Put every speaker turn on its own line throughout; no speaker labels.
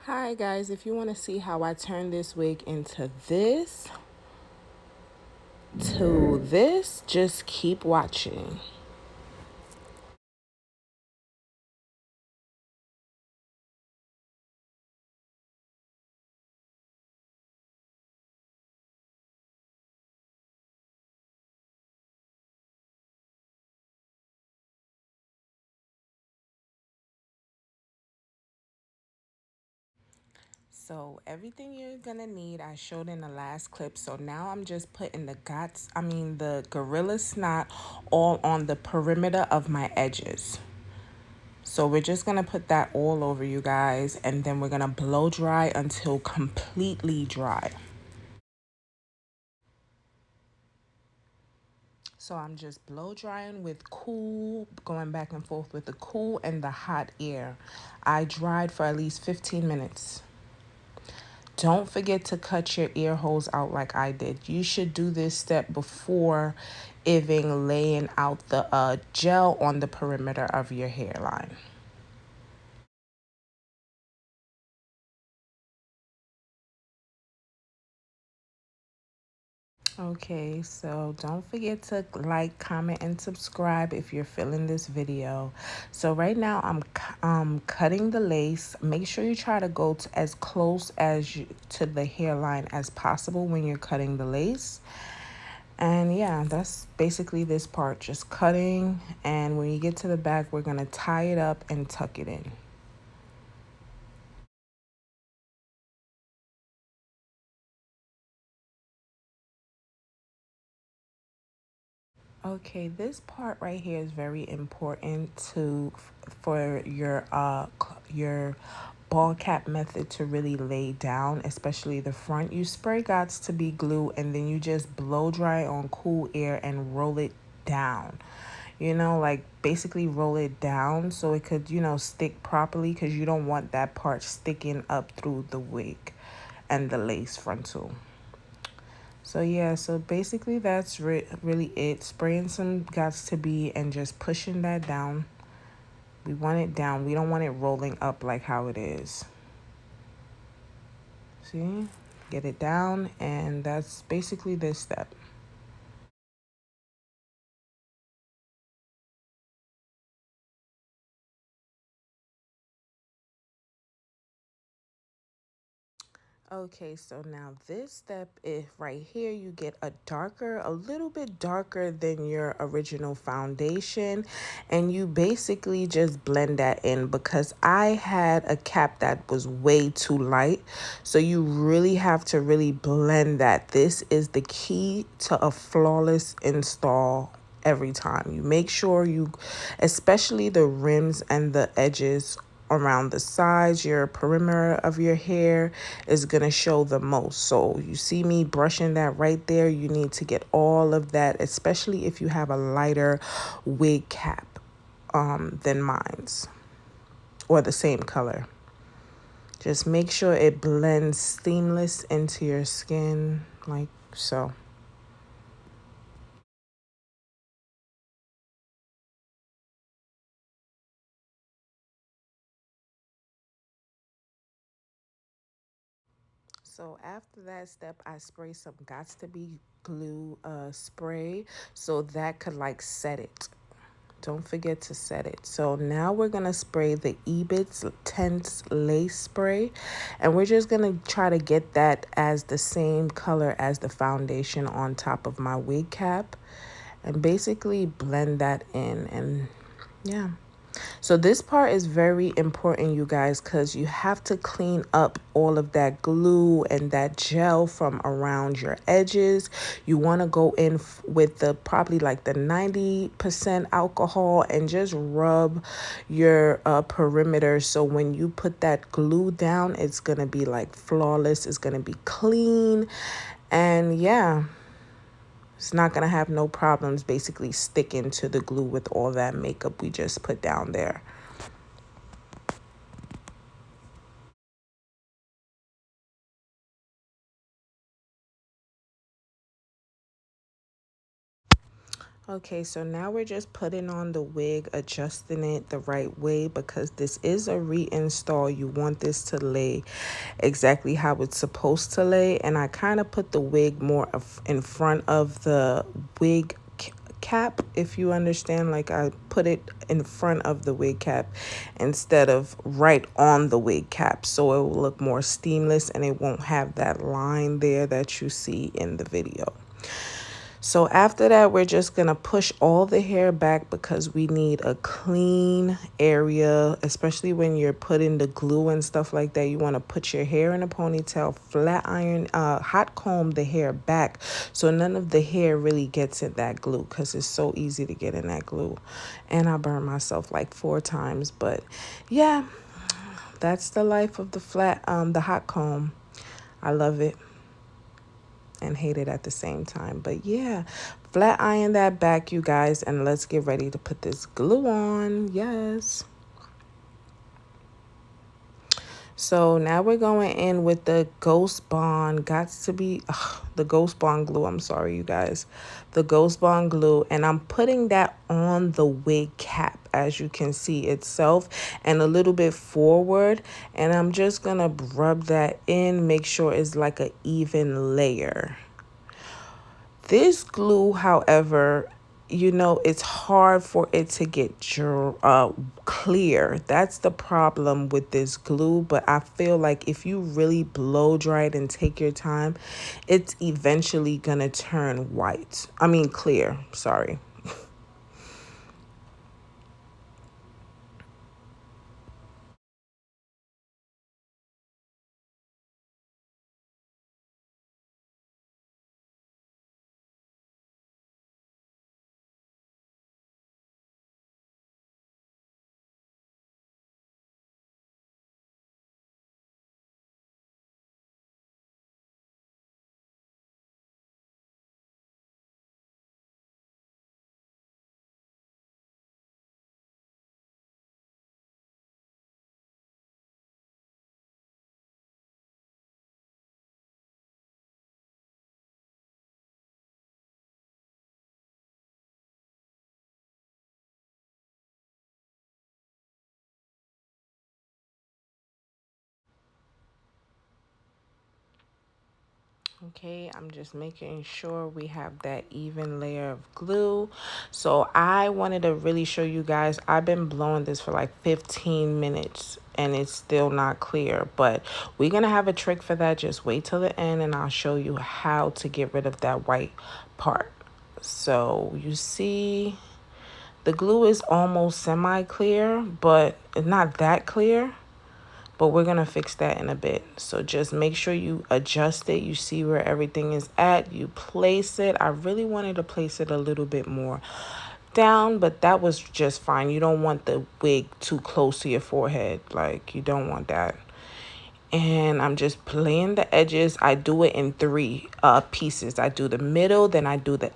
Hi guys, if you want to see how I turn this wig into this to this, just keep watching. So everything you're gonna need I showed in the last clip. So now I'm just putting the gorilla snot all on the perimeter of my edges. So we're just gonna put that all over, you guys, and then we're gonna blow dry until completely dry. So I'm just blow drying with cool, going back and forth with the cool and the hot air. I dried for at least 15 minutes. Don't forget to cut your ear holes out like I did. You should do this step before even laying out the gel on the perimeter of your hairline. Okay, so don't forget to like, comment, and subscribe if you're feeling this video. So right now I'm cutting the lace. Make sure you try to go to as close to the hairline as possible when you're cutting the lace. And yeah, that's basically this part, just cutting. And when you get to the back, we're gonna tie it up and tuck it in. Okay, this part right here is very important for your ball cap method to really lay down, especially the front. You spray gots to be glue, and then you just blow dry on cool air and roll it down. Like basically roll it down so it could, stick properly, because you don't want that part sticking up through the wig and the lace frontal. So yeah, so basically that's really it. Spraying some gots to be and just pushing that down. We want it down. We don't want it rolling up like how it is. See? Get it down, and that's basically this step. Okay, so now this step is right here. You get a little bit darker than your original foundation, and you basically just blend that in, because I had a cap that was way too light. So you really have to really blend that. This is the key to a flawless install every time. You make sure especially the rims and the edges around the sides, your perimeter of your hair is going to show the most. So you see me brushing that right there. You need to get all of that, especially if you have a lighter wig cap than mine's, or the same color. Just make sure it blends seamless into your skin, like so. So after that step, I spray some Gots to Be glue spray, so that could like set it. Don't forget to set it. So now we're going to spray the Ebits Tense Lace Spray. And we're just going to try to get that as the same color as the foundation on top of my wig cap. And basically blend that in. And yeah. So this part is very important, you guys, because you have to clean up all of that glue and that gel from around your edges. You want to go in with probably like the 90% alcohol and just rub your perimeter. So when you put that glue down, it's going to be like flawless. It's going to be clean. And yeah. It's not going to have no problems basically sticking to the glue with all that makeup we just put down there. Okay, so now we're just putting on the wig, adjusting it the right way because this is a reinstall. You want this to lay exactly how it's supposed to lay. And I kind of put the wig more in front of the wig cap, if you understand. Like I put it in front of the wig cap instead of right on the wig cap. So it will look more seamless and it won't have that line there that you see in the video. So after that, we're just going to push all the hair back because we need a clean area, especially when you're putting the glue and stuff like that. You want to put your hair in a ponytail, flat iron, hot comb the hair back so none of the hair really gets in that glue because it's so easy to get in that glue. And I burned myself like 4 times. But yeah, that's the life of the hot comb. I love it and hate it at the same time. But yeah, flat iron that back, you guys, and let's get ready to put this glue on. Yes. So now we're going in with the Ghost Bond. Got to be the Ghost Bond glue. I'm sorry, you guys. The Ghost Bond glue. And I'm putting that on the wig cap, as you can see itself, and a little bit forward. And I'm just going to rub that in, make sure it's like an even layer. This glue, however, it's hard for it to get clear. That's the problem with this glue. But I feel like if you really blow dry it and take your time, it's eventually going to turn white. I mean, clear. Sorry. Okay, I'm just making sure we have that even layer of glue. So I wanted to really show you guys, I've been blowing this for like 15 minutes and it's still not clear, but we're gonna have a trick for that. Just wait till the end and I'll show you how to get rid of that white part. So you see the glue is almost semi-clear, but it's not that clear. But we're going to fix that in a bit. So just make sure you adjust it. You see where everything is at. You place it. I really wanted to place it a little bit more down, but that was just fine. You don't want the wig too close to your forehead. Like, you don't want that. And I'm just playing the edges. I do it in 3 pieces. I do the middle, then I do the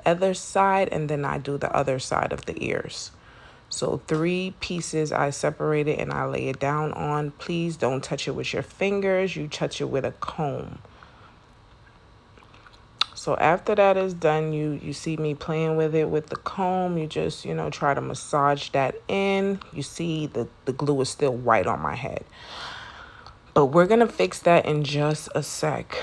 other side, and then I do the other side of the ears. So 3 pieces I separate it and I lay it down on. Please don't touch it with your fingers. You touch it with a comb. So after that is done, you see me playing with it with the comb. You just, try to massage that in. You see the glue is still white on my head. But we're going to fix that in just a sec.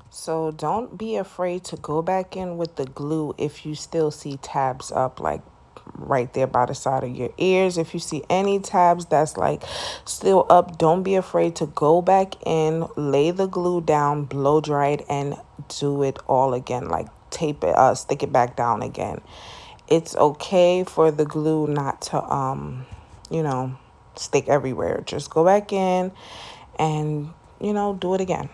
So don't be afraid to go back in with the glue if you still see tabs up, like right there by the side of your ears. If you see any tabs that's like still up, don't be afraid to go back in, lay the glue down, blow dry it, and do it all again. Like tape it, stick it back down again. It's okay for the glue not to, stick everywhere. Just go back in and, do it again.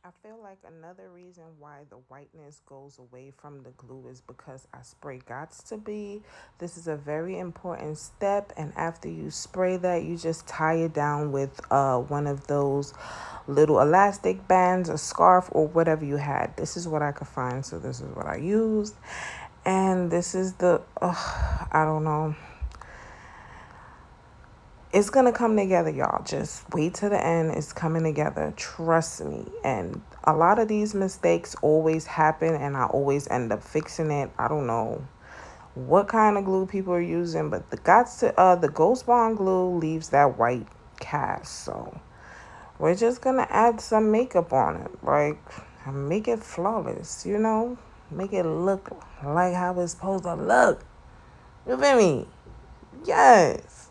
I feel like another reason why the whiteness goes away from the glue is because I spray gots to be. This is a very important step, and after you spray that, you just tie it down with one of those little elastic bands, a scarf, or whatever you had. This is what I could find, so this is what I used. And this is the I don't know, it's gonna come together, y'all. Just wait to the end. It's coming together, trust me. And a lot of these mistakes always happen, and I always end up fixing it. I don't know what kind of glue people are using, but the Ghost Bond glue leaves that white cast. So we're just gonna add some makeup on it, like make it flawless, make it look like how it's supposed to look. You feel me? Yes.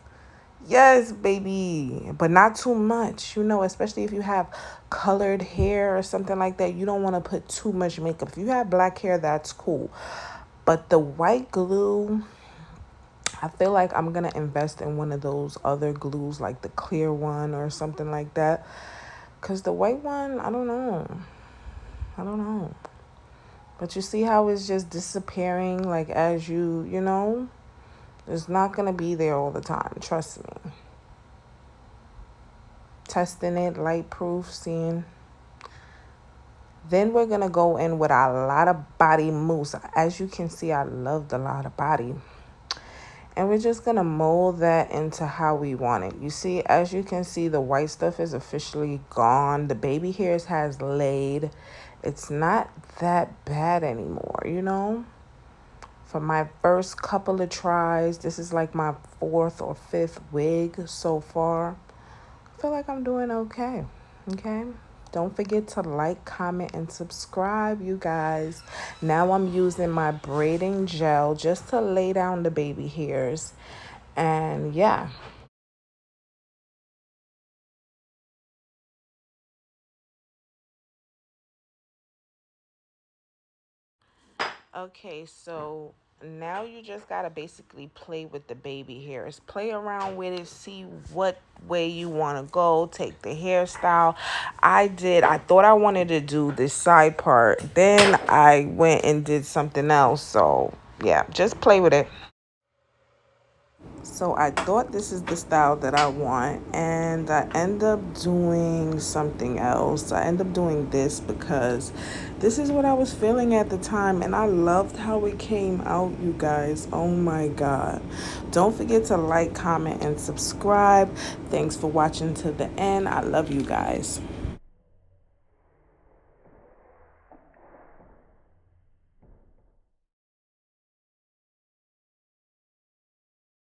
Yes, baby, but not too much, especially if you have colored hair or something like that. You don't want to put too much makeup. If you have black hair, that's cool. But the white glue, I feel like I'm going to invest in one of those other glues, like the clear one or something like that. Because the white one, I don't know. I don't know. But you see how it's just disappearing, like as it's not going to be there all the time. Trust me. Testing it, light proof, seeing. Then we're going to go in with a lot of body mousse. As you can see, I loved a lot of body. And we're just going to mold that into how we want it. You see, as you can see, the white stuff is officially gone. The baby hairs has laid. It's not that bad anymore. For my first couple of tries, this is like my 4th or 5th wig so far. I feel like I'm doing okay. Okay. Don't forget to like, comment, and subscribe, you guys. Now I'm using my braiding gel just to lay down the baby hairs. And yeah. Okay, so now you just gotta basically play with the baby hairs. Play around with it, see what way you wanna go, take the hairstyle. I thought I wanted to do this side part. Then I went and did something else. So yeah, just play with it. So I thought this is the style that I want, and I end up doing something else. I end up doing this because this is what I was feeling at the time, and I loved how it came out, you guys. Oh my God. Don't forget to like, comment, and subscribe. Thanks for watching to the end. I love you guys.